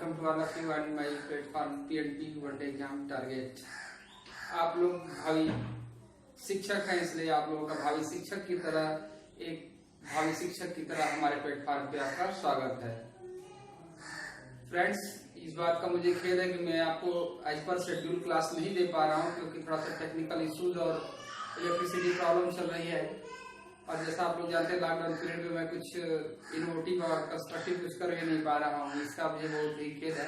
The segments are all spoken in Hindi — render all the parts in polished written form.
Welcome to all of you and my platform PNP one day exam target. आप लोग भावी शिक्षक हैं, इसलिए आप लोगों का भावी शिक्षक की तरह हमारे प्लेटफॉर्म पे आपका स्वागत है। फ्रेंड्स, इस बात का मुझे खेद है कि मैं आपको एज पर शेड्यूल क्लास नहीं दे पा रहा हूँ, क्योंकि थोड़ा सा टेक्निकल इश्यूज और इलेक्ट्रिसिटी प्रॉब्लम चल रही है। और जैसा आप लोग जानते हैं, लॉकडाउन पीरियड में मैं कुछ इनोवेटिव और कंस्ट्रक्टिव कुछ कर भी नहीं पा रहा हूँ, इसका मुझे बहुत ही खेद है।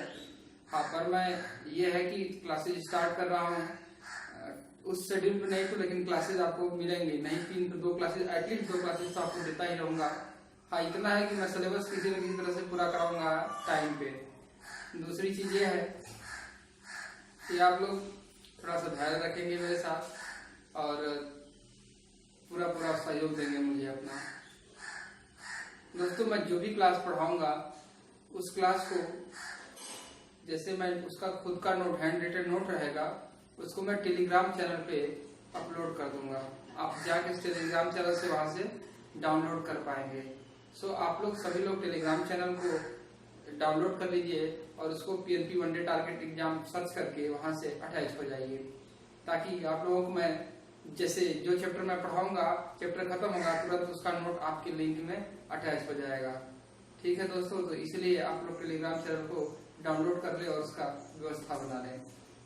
हाँ, पर मैं ये है कि क्लासेज स्टार्ट कर रहा हूँ उस शेड्यूल पे नहीं तो, लेकिन क्लासेज आपको मिलेंगी। नहीं 3 तो 2 क्लासेज, एटलीस्ट 2 क्लासेज तो आपको देता ही रहूंगा। हाँ, इतना है कि मैं सिलेबस किसी न किसी तरह से पूरा कराऊंगा टाइम पे। दूसरी चीज ये है कि आप लोग थोड़ा सा धैर्य रखेंगे मेरे साथ और पूरा सहयोग देंगे मुझे अपना। दोस्तों, मैं जो भी क्लास पढ़ाऊंगा उस क्लास को, जैसे मैं उसका खुद का नोट, हैंड रिटन नोट रहेगा, उसको मैं टेलीग्राम चैनल पे अपलोड कर दूंगा। आप जाके टेलीग्राम चैनल से वहां से डाउनलोड कर पाएंगे। सो आप लोग सभी लोग टेलीग्राम चैनल को डाउनलोड कर लीजिए और उसको PNP one day target exam search करके वहां से अटैच हो जाइए, ताकि आप लोगों को मैं जैसे जो चैप्टर मैं पढ़ाऊंगा, चैप्टर खत्म होगा तुरंत उसका नोट आपके लिंक में अटैच हो जाएगा। ठीक है दोस्तों, तो इसलिए आप लोग टेलीग्राम चैनल को डाउनलोड कर ले और उसका व्यवस्था बना लें।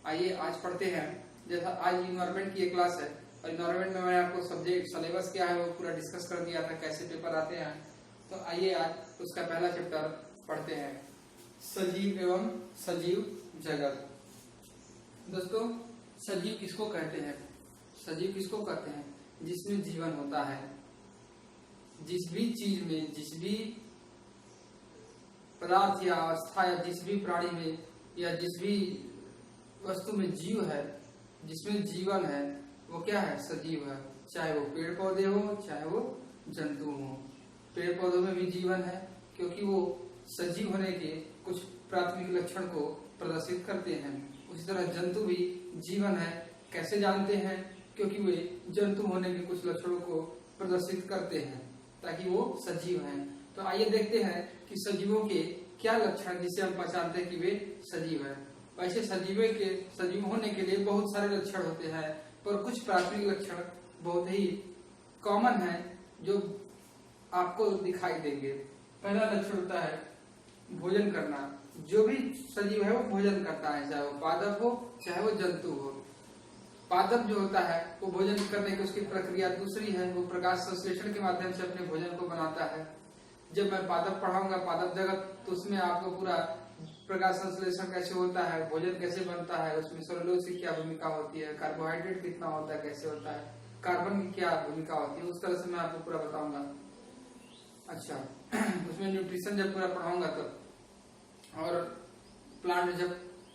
आइए आज पढ़ते हैं। जैसा आज इन्वायरमेंट की एक क्लास है और इन्वायरमेंट में मैंने आपको सब्जेक्ट सिलेबस क्या है वो पूरा डिस्कस कर दिया था, कैसे पेपर आते हैं। तो आइए आज उसका पहला चैप्टर पढ़ते हैं, सजीव एवं सजीव जगत। दोस्तों, सजीव किसको कहते हैं? सजीव किसको कहते हैं? जिसमें जीवन होता है। जिस भी चीज में, जिस भी पदार्थ या अवस्था या जिस भी प्राणी में या जिस भी वस्तु में जीव है, जिसमें जीवन है, वो क्या है? सजीव है। चाहे वो पेड़ पौधे हो, चाहे वो जंतु हो। पेड़ पौधों में भी जीवन है क्योंकि वो सजीव होने के कुछ प्राथमिक लक्षण को प्रदर्शित करते हैं। उसी तरह जंतु भी जीवन है। कैसे जानते हैं? क्योंकि वे जंतु होने के कुछ लक्षणों को प्रदर्शित करते हैं, ताकि वो सजीव हैं। तो आइए देखते हैं कि सजीवों के क्या लक्षण जिससे हम पहचानते हैं कि वे सजीव हैं। वैसे सजीव होने के लिए बहुत सारे लक्षण होते हैं, पर कुछ प्राथमिक लक्षण बहुत ही कॉमन है जो आपको दिखाई देंगे। पहला लक्षण होता है भोजन करना। जो भी सजीव है वो भोजन करता है, चाहे वो पादप हो चाहे वो जंतु हो। पादप जो होता है वो भोजन करने की उसकी प्रक्रिया दूसरी है, वो प्रकाश संश्लेषण के माध्यम से अपने भोजन को बनाता है। जब मैं पादप पढ़ाऊंगा, पादप जगत, तो उसमें आपको पूरा प्रकाश संश्लेषण कैसे होता है, भोजन कैसे बनता है, उसमें सेलुलोज की क्या भूमिका होती है, कार्बोहाइड्रेट कितना होता है, कैसे होता है, कार्बन की क्या भूमिका होती है, उस तरह से मैं आपको पूरा बताऊंगा। अच्छा, उसमें न्यूट्रिशन जब पूरा पढ़ाऊंगा तब, और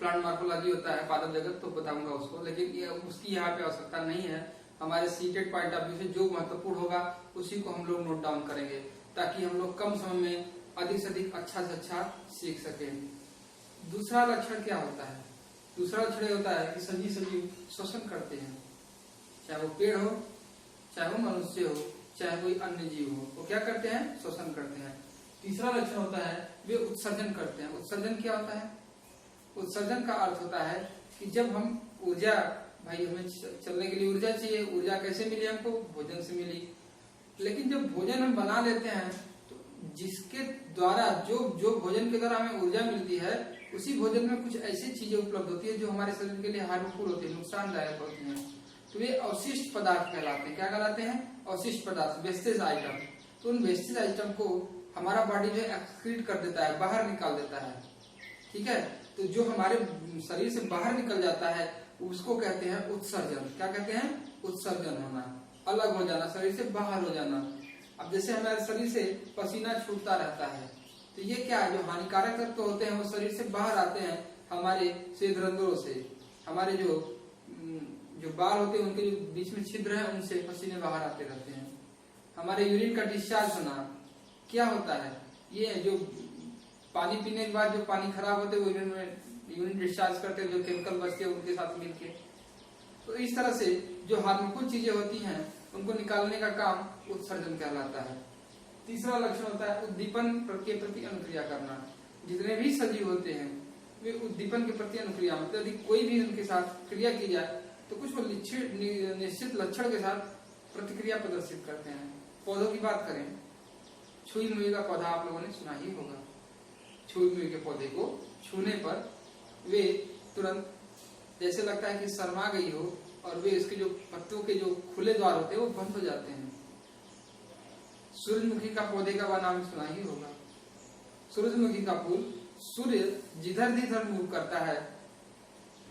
प्लांट मार्कोलॉजी होता है पादप जगत, तो बताऊंगा उसको। लेकिन ये उसकी यहाँ पे आवश्यकता नहीं है। हमारे सीटेड पॉइंट ऑफ व्यू से जो महत्वपूर्ण होगा उसी को हम लोग नोट डाउन करेंगे, ताकि हम लोग कम समय में अधिक से अधिक अच्छा से अच्छा सीख सकें। दूसरा लक्षण क्या होता है? दूसरा लक्षण ये होता है कि सजीव श्वसन करते हैं। चाहे वो पेड़ हो, चाहे वो मनुष्य हो, चाहे कोई अन्य जीव हो, वो क्या करते हैं? श्वसन करते हैं। तीसरा लक्षण होता है वे उत्सर्जन करते हैं। उत्सर्जन क्या होता है? उत्सर्जन का अर्थ होता है कि जब हम ऊर्जा, भाई हमें चलने के लिए ऊर्जा चाहिए, ऊर्जा कैसे मिली हमको? भोजन से मिली। लेकिन जब भोजन हम बना लेते हैं तो जिसके द्वारा जो भोजन के द्वारा हमें ऊर्जा मिलती है, उसी भोजन में कुछ ऐसी चीजें उपलब्ध होती है जो हमारे शरीर के लिए हार्मफुल होती है, नुकसानदायक होती है। तो वे अवशिष्ट पदार्थ कहलाते हैं। क्या कहलाते हैं? अवशिष्ट पदार्थ, वेस्टेज आइटम। तो उन वेस्टेज आइटम को हमारा बॉडी जो है एक्सक्रीट कर देता है, बाहर निकाल देता है। ठीक है, तो जो हमारे शरीर से बाहर निकल जाता है उसको कहते हैं उत्सर्जन। क्या कहते हैं? उत्सर्जन होना, अलग हो जाना, शरीर से बाहर हो जाना। अब जैसे हमारे शरीर से पसीना छूटता रहता है, तो ये क्या है? जो हानिकारक तत्व होते हैं वो शरीर से बाहर आते हैं हमारे स्वेदरंध्रों से। हमारे जो बाल होते हैं उनके जो बीच में छिद्र है, उनसे पसीने बाहर आते रहते हैं। हमारे यूरिन का डिस्चार्ज होना क्या होता है? ये जो पानी पीने के बाद जो पानी खराब होते हैं यूरिन डिस्चार्ज करते हैं, जो केमिकल बचते हैं उनके साथ मिलके। तो इस तरह से जो हार्मफुल चीजें होती हैं उनको निकालने का काम उत्सर्जन कहलाता है। तीसरा लक्षण होता है उद्दीपन के प्रति अनुक्रिया करना। जितने भी सजीव होते हैं वे उद्दीपन के प्रति अनुक्रिया, मतलब यदि कोई भी उनके साथ क्रिया की जाए तो कुछ वो निश्चित लक्षण के साथ प्रतिक्रिया प्रदर्शित करते हैं। पौधों की बात करें, छुई मुई का पौधा आप लोगों ने सुना ही होगा। छुई मुई के पौधे को छूने पर वे तुरंत जैसे लगता है कि शर्मा गई हो और वे इसके जो पत्तों के जो खुले द्वार होते हैं वो बंद हो जाते हैं। सूरजमुखी का पौधे का नाम सुना ही होगा। सूरजमुखी का फूल सूर्य जिधर जिधर मूव करता है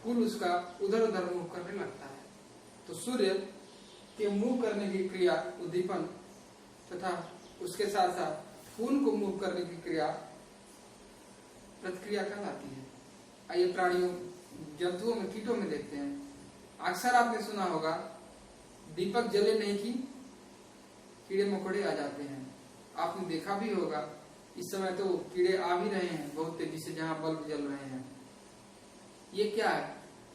फूल उसका उधर उधर मूव करने लगता है। तो सूर्य के मूव करने की क्रिया उद्दीपन तथा उसके साथ साथ फूल को मूव करने की क्रिया प्रतिक्रिया कहलाती है। आइए प्राणियों, जंतुओं में, कीटों में देखते हैं। अक्सर आपने सुना होगा दीपक जले नहीं कि कीड़े मकोड़े आ जाते हैं। आपने देखा भी होगा इस समय तो कीड़े आ भी रहे हैं बहुत तेजी से जहां बल्ब जल रहे हैं। ये क्या है?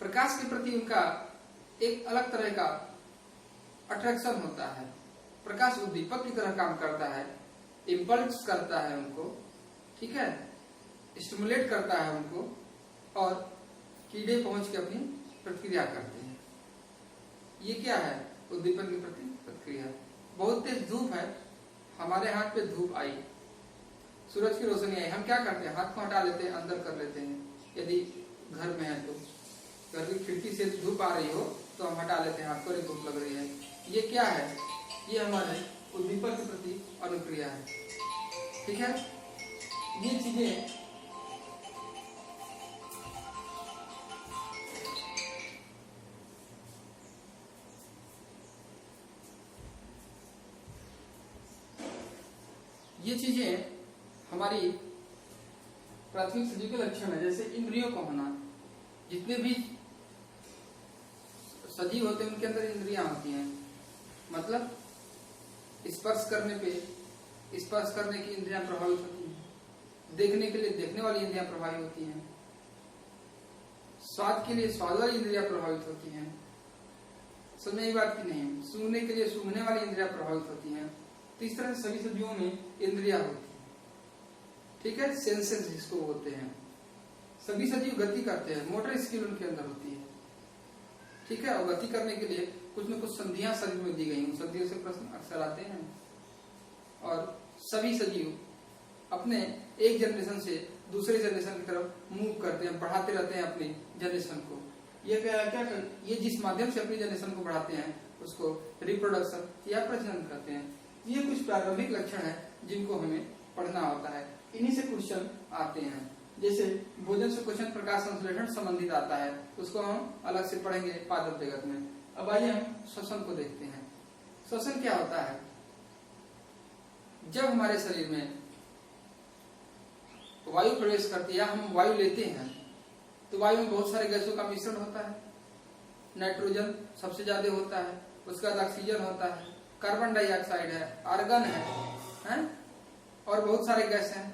प्रकाश के प्रति उनका एक अलग तरह का अट्रैक्शन होता है। प्रकाश उद्दीपक की तरह काम करता है, इम्पल्स करता है उनको, ठीक है, स्टिमुलेट करता है उनको, और कीड़े पहुंच के अपनी प्रतिक्रिया करते हैं। ये क्या है? उद्दीपन के प्रति प्रतिक्रिया। बहुत तेज धूप है, हमारे हाथ पे धूप आई, सूरज की रोशनी आई, हम क्या करते हैं? हाथ को हटा लेते हैं, अंदर कर लेते हैं। यदि घर में है तो घर की खिड़की से धूप आ रही हो तो हम हटा लेते हैं हाथ को, धूप लग रही है। ये क्या है? ये हमारे उद्दीपक के प्रति अनुक्रिया है, ठीक है। ये चीजें हमारी प्राथमिक सजीव के लक्षण है। जैसे इंद्रियों का होना, जितने भी सजीव होते हैं उनके अंदर इंद्रियां होती हैं। मतलब स्पर्श करने पे स्पर्श करने की इंद्रियां प्रभावित होती हैं, देखने के लिए देखने वाली इंद्रियां प्रभावित होती हैं, स्वाद के लिए स्वाद वाली इंद्रियां प्रभावित होती हैं, समझने की बात की नहीं, सूंघने के लिए सूंघने वाली इंद्रियां प्रभावित होती हैं। तो इस तरह सभी सजीवों में इंद्रियां होती हैं, ठीक है, सेंसेस जिसको बोलते हैं। सभी सजीव गति करते हैं, मोटर स्किल उनके अंदर होती है, ठीक है, और गति करने के लिए कुछ न कुछ संधियां शरीर में दी गई हैं। संधियों से प्रश्न अक्सर आते हैं। और सभी सजीव अपने एक जनरेशन से दूसरे जनरेशन की तरफ मूव करते हैं, बढ़ाते रहते हैं अपनी जनरेशन को। ये क्या ये जिस माध्यम से अपनी जनरेशन को बढ़ाते हैं उसको रिप्रोडक्शन या प्रजनन करते हैं। ये कुछ प्रारंभिक लक्षण है जिनको हमें पढ़ना होता है। इन्हीं से क्वेश्चन आते हैं। जैसे भोजन से क्वेश्चन प्रकाश संश्लेषण संबंधित आता है, उसको हम अलग से पढ़ेंगे पादप जगत में। अब आइए हम श्वसन को देखते हैं। श्वसन क्या होता है? जब हमारे शरीर में वायु प्रवेश करती है या हम वायु लेते हैं तो वायु में बहुत सारे गैसों का मिश्रण होता है। नाइट्रोजन सबसे ज्यादा होता है, उसके बाद ऑक्सीजन होता है, कार्बन डाइऑक्साइड है, आर्गन है और बहुत सारे गैस हैं।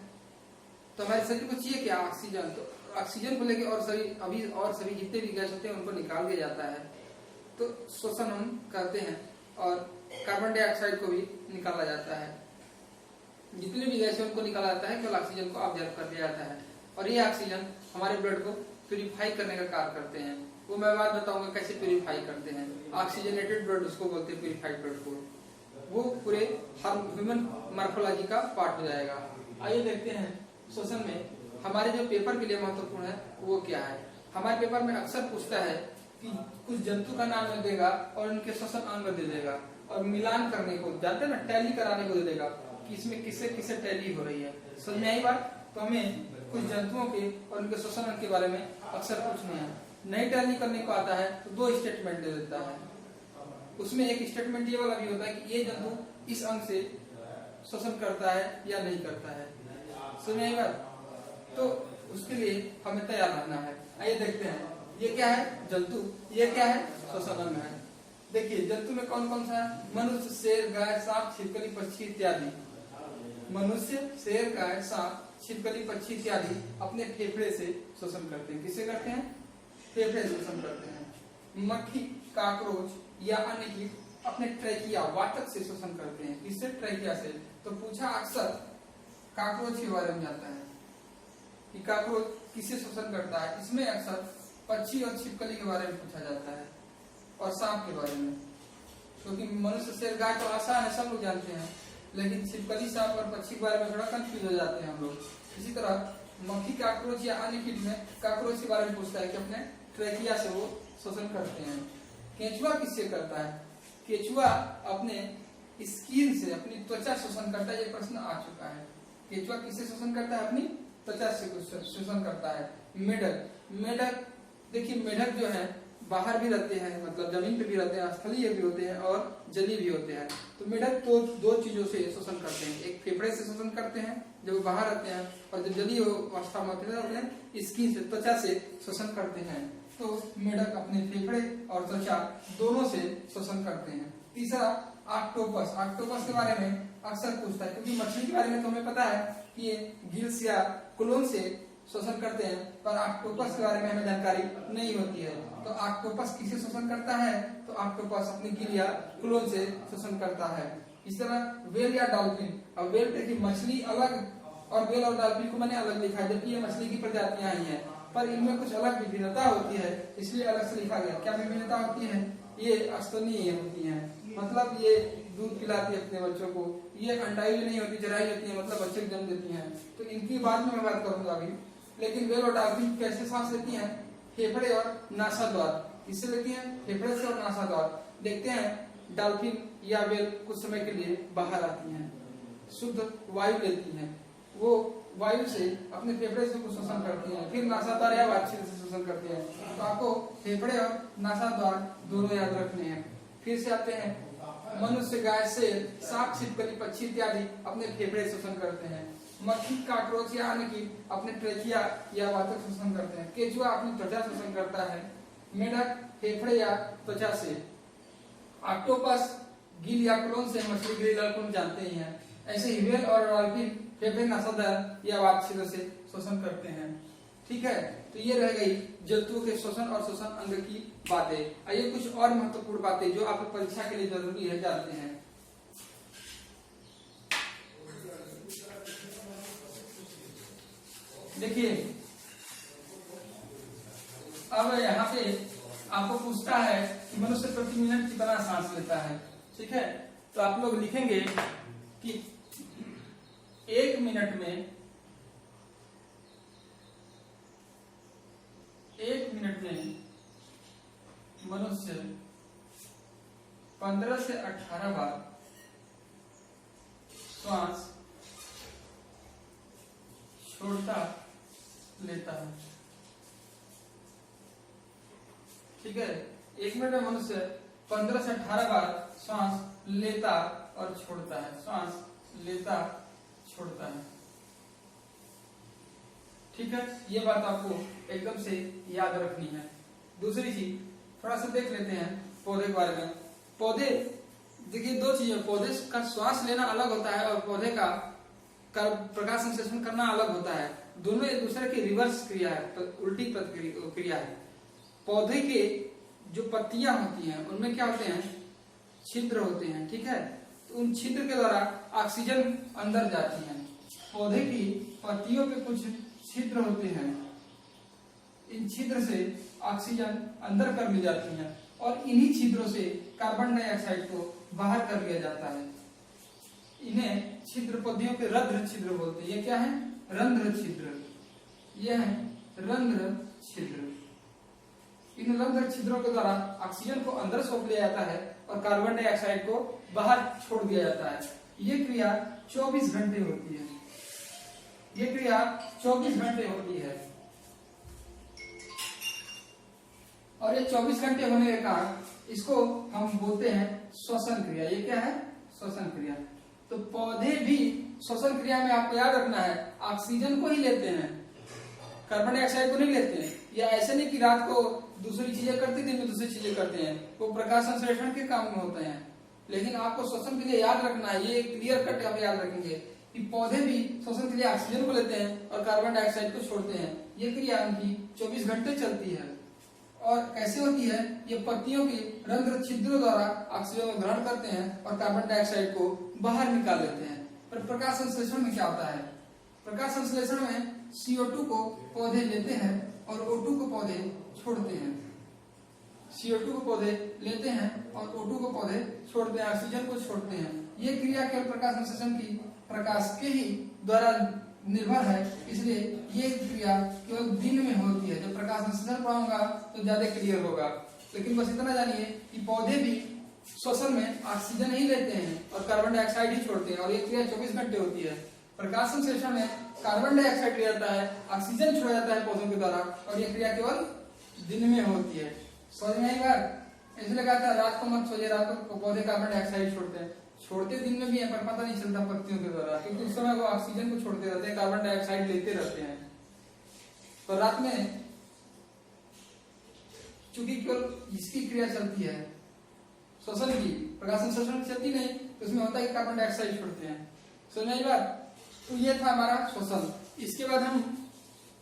तो हमारे शरीर को चाहिए क्या? ऑक्सीजन। तो ऑक्सीजन को लेके और सभी जितने भी गैस होते हैं उनको निकाल दिया जाता है। तो श्वसन हम करते हैं और कार्बन डाइऑक्साइड को भी निकाला जाता है। जितने भी गैस है उनको निकाला जाता है, केवल ऑक्सीजन को ऑब्जर्व कर लिया जाता है। और ये ऑक्सीजन हमारे ब्लड को प्यूरिफाई करने का कार्य करते हैं। वो मैं बात बताऊंगा कैसे प्यूरिफाई करते हैं। ऑक्सीजनेटेड ब्लड उसको बोलते हैं, प्यूरिफाइड ब्लड को। वो पूरे ह्यूमन मॉर्फोलॉजी का पार्ट हो जाएगा। आइए देखते हैं श्वसन में हमारे जो पेपर के लिए महत्वपूर्ण है वो क्या है। हमारे पेपर में अक्सर पूछता है कि कुछ जंतु का नाम देगा और उनके श्वसन अंग दे देगा और मिलान करने को, जानते हैं ना, टैली कराने को दे देगा कि इसमें किससे किससे टैली हो रही है। समझ में आई बात? तो हमें कुछ जंतुओं के और उनके श्वसन अंग के बारे में अक्सर पूछना है। नहीं टैली करने को आता है तो 2 स्टेटमेंट दे देता है। उसमें एक स्टेटमेंट ये वाला भी होता है कि ये जंतु इस अंग से श्वसन करता है या नहीं करता है। समझ आई बात? तो उसके लिए हमें तैयार रहना है। आइए देखते हैं ये क्या है जंतु, ये क्या है श्वसन अंग है। देखिए जंतु में कौन कौन सा है? मनुष्य, शेर, गाय, सांप, छिपकली, पक्षी इत्यादि। मनुष्य, शेर, गाय, सांप, छिपकली, पक्षी इत्यादि अपने फेफड़े से श्वसन करते हैं। किससे करते हैं? फेफड़े से श्वसन करते हैं। मक्खी, काकरोच या अन्य कीट अपने ट्रैकिया, वातक से श्वसन करते हैं। किससे? ट्रैकिया से। तो पूछा अक्सर काकरोच के बारे में जाता है। कि कॉकरोच किसे शोषण करता है। इसमें अक्सर पक्षी और छिपकली के बारे में पूछा जाता है और सांप के बारे में, क्योंकि मनुष्य शेर गाय तो आसान है, सब लोग जानते हैं, लेकिन छिपकली सांप और पक्षी के बारे में थोड़ा कंफ्यूज हो जाते हैं हम लोग। इसी तरह मक्खी कॉकरोच या अन्य कीट में कॉकरोच के बारे में पूछता है कि अपने ट्रेकिया से वो शोषण करते हैं। केंचुआ किससे करता है? केंचुआ अपने स्किन से, अपनी त्वचा शोषण करता है। ये प्रश्न आ चुका है। केंचुआ किससे शोषण करता है? अपनी त्वचा से शोषण करता है। मेढक देखिए, मेढक जो है बाहर भी रहते हैं, मतलब जमीन पे भी रहते हैं, स्थलीय भी होते हैं और जलीय भी होते हैं। तो मेढक तो दो चीजों से शोषण करते हैं, एक फेफड़े से शोषण करते हैं जब वो बाहर रहते हैं, और जब जलीय अवस्था में होते हैं स्किन से, त्वचा से शोषण करते हैं। तो मेढक अपने फेफड़े और त्वचा दोनों से शोषण करते हैं। तीसरा ऑक्टोपस। ऑक्टोपस के बारे में अक्सर पूछता है, क्योंकि मछली के बारे में तो हमें पता है कि ये गिल्स या क्लोन से शोषण करते हैं, पर ऑक्टोपस के बारे में हमें जानकारी नहीं होती है। तो ऑक्टोपस किसे शोषण करता है? तो ऑक्टोपस अपनी गिल या क्लोन से शोषण करता है। इस तरह वेल या डॉल्फिन। अब वेल देखिए, मछली अलग और वेल और डॉल्फिन को मैंने अलग लिखा है, जबकि ये मछली की प्रजातियां ही हैं, पर इनमें कुछ अलग विभिन्नता होती है, इसलिए अलग से लिखा गया। क्या विभिन्नता होती है? ये स्तनीय होती है, मतलब ये दूध पिलाती है अपने बच्चों को। ये अंडाई भी नहीं होती, जराई होती है, मतलब बच्चे को जन्म देती हैं। तो इनकी बाद में मैं बात करूंगा अभी। लेकिन वेल और डॉल्फिन कैसे सांस लेती हैं? फेफड़े और नासा द्वार। किससे लेती हैं? फेफड़े से और नासा द्वार। देखते हैं डॉल्फिन या वेल कुछ समय के लिए बाहर आती हैं, शुद्ध वायु लेती हैं, वो वायु से अपने फेफड़े से कुछ शोषण करती हैं, फिर नासा द्वार या वातछिद्र से शोषण करती हैं। तो आपको फेफड़े और नासा द्वार दोनों याद रखने हैं। फिर से आते हैं, मनुष्य, गाय, शेर, सांप, छिपकली, पक्षी इत्यादि अपने फेफड़े शोषण करते हैं। मक्खी, कॉकरोच या अन्य कीट अपने ट्रेकिया या वातक शोषण करते हैं। केंचुआ अपनी त्वचा शोषण करता है। मेढक फेफड़े या त्वचा से। ऑक्टोपस गिल या क्लोन से, मछली गिल या क्लोन जानते ही हैं। ऐसे ही वेल और डॉल्फिन फेफड़े, नासाद्वार या वातछिद्र से शोषण करते हैं। ठीक है, तो ये रह गई जंतुओं के शोषण और शोषण अंग की बातें। आइए कुछ और महत्वपूर्ण बातें जो आपकी परीक्षा के लिए जरूरी है जानते हैं। देखिए, अब यहाँ पे आपको पूछता है कि मनुष्य प्रति मिनट कितना सांस लेता है। ठीक है, तो आप लोग लिखेंगे कि 1 मिनट में 1 मिनट में मनुष्य 15 से 18 बार श्वास छोड़ता लेता है। ठीक है, 1 मिनट में मनुष्य 15 से 18 बार श्वास लेता और छोड़ता है, श्वास लेता छोड़ता है। ठीक है, ये बात आपको एकदम से याद रखनी है। दूसरी चीज थोड़ा सा देख लेते हैं पौधे के बारे में। पौधे देखिए, दो चीजें, पौधे का श्वास लेना अलग होता है और पौधे का प्रकाश संश्लेषण करना अलग होता है। दोनों एक दूसरे की रिवर्स क्रिया है, उल्टी क्रिया है। पौधे के जो पत्तियां होती हैं उनमें क्या होते हैं? छिद्र होते हैं। ठीक है, तो उन छिद्र के द्वारा ऑक्सीजन अंदर जाती है। पौधे की पत्तियों पे कुछ छिद्र होते हैं, इन छिद्र से ऑक्सीजन अंदर कर ली जाती है और इन्हीं छिद्रों से कार्बन डाइऑक्साइड को बाहर कर लिया जाता है। इन्हें छिद्र पौधों के रंध्र छिद्र बोलते हैं। ये क्या है? रंध्र छिद्र। ये है रंध्र छिद्र। इन रंध्र छिद्रों के द्वारा ऑक्सीजन को अंदर सोख लिया जाता है और कार्बन डाइऑक्साइड को बाहर छोड़ दिया जाता है। ये क्रिया 24 घंटे होती है। ये क्रिया 24 घंटे होती है और ये 24 घंटे होने के कारण इसको हम बोलते हैं श्वसन क्रिया। ये क्या है? श्वसन क्रिया। तो पौधे भी श्वसन क्रिया में आपको याद रखना है, ऑक्सीजन को ही लेते हैं, कार्बन डाइऑक्साइड को नहीं लेते हैं। या ऐसे नहीं कि रात को दूसरी चीजें करते, दिन में दूसरी चीजें करते हैं, वो प्रकाश संश्लेषण के काम में होते हैं। लेकिन आपको श्वसन के लिए याद रखना है, ये क्लियर कट आप याद रखेंगे कि पौधे भी श्वसन के लिए ऑक्सीजन को लेते हैं और कार्बन डाइऑक्साइड को छोड़ते हैं। ये क्रिया उनकी 24 घंटे चलती है। और कैसे होती है? ये पत्तियों के रंध्र छिद्रों द्वारा ऑक्सीजन को ग्रहण करते हैं और कार्बन डाइऑक्साइड को बाहर निकाल लेते हैं। पर प्रकाश संश्लेषण में क्या होता है? प्रकाश संश्लेषण में CO2 को पौधे लेते हैं और O2 को पौधे छोड़ते हैं। CO2 को पौधे लेते हैं और O2 को पौधे छोड़ते हैं, ऑक्सीजन को छोड़ते हैं। ये क्रिया केवल प्रकाश संश्लेषण की प्रकाश के ही द्वारा निर्भर है, इसलिए ये क्रिया केवल दिन में होती है। जब प्रकाश संश्लेषण पढ़ाऊंगा तो ज्यादा क्लियर होगा, लेकिन बस इतना जानिए कि पौधे भी श्वसन में ऑक्सीजन ही लेते हैं और कार्बन डाइऑक्साइड ही छोड़ते हैं, और ये क्रिया 24 घंटे होती है। प्रकाश संश्लेषण में कार्बन डाइऑक्साइड लिया जाता है, ऑक्सीजन छोड़ा जाता है पौधों के द्वारा, और ये क्रिया केवल दिन में होती है। समझ में आई बात? इसलिए कहा था रात को मत सोइए, रात को पौधे कार्बन डाइऑक्साइड छोड़ते हैं। छोड़ते दिन में भी है पर पता नहीं चलता पत्तियों के द्वारा, क्योंकि उस समय वो ऑक्सीजन को छोड़ते रहते हैं, कार्बन डाइऑक्साइड लेते रहते हैं। तो रात में चूंकि केवल इसकी क्रिया चलती है श्वसन की, प्रकाश संश्लेषण चलती नहीं, तो उसमें होता है कि कार्बन डाइऑक्साइड छोड़ते हैं। समझ में आई बात? तो ये था हमारा श्वसन। इसके बाद हम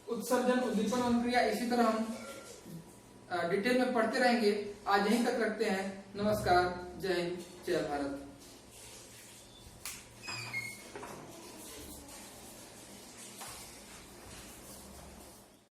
उत्सर्जन, उद्दीपन क्रिया इसी तरह हम डिटेल में पढ़ते रहेंगे। आज यहीं तक रखते हैं। नमस्कार, जय हिंद, जय भारत।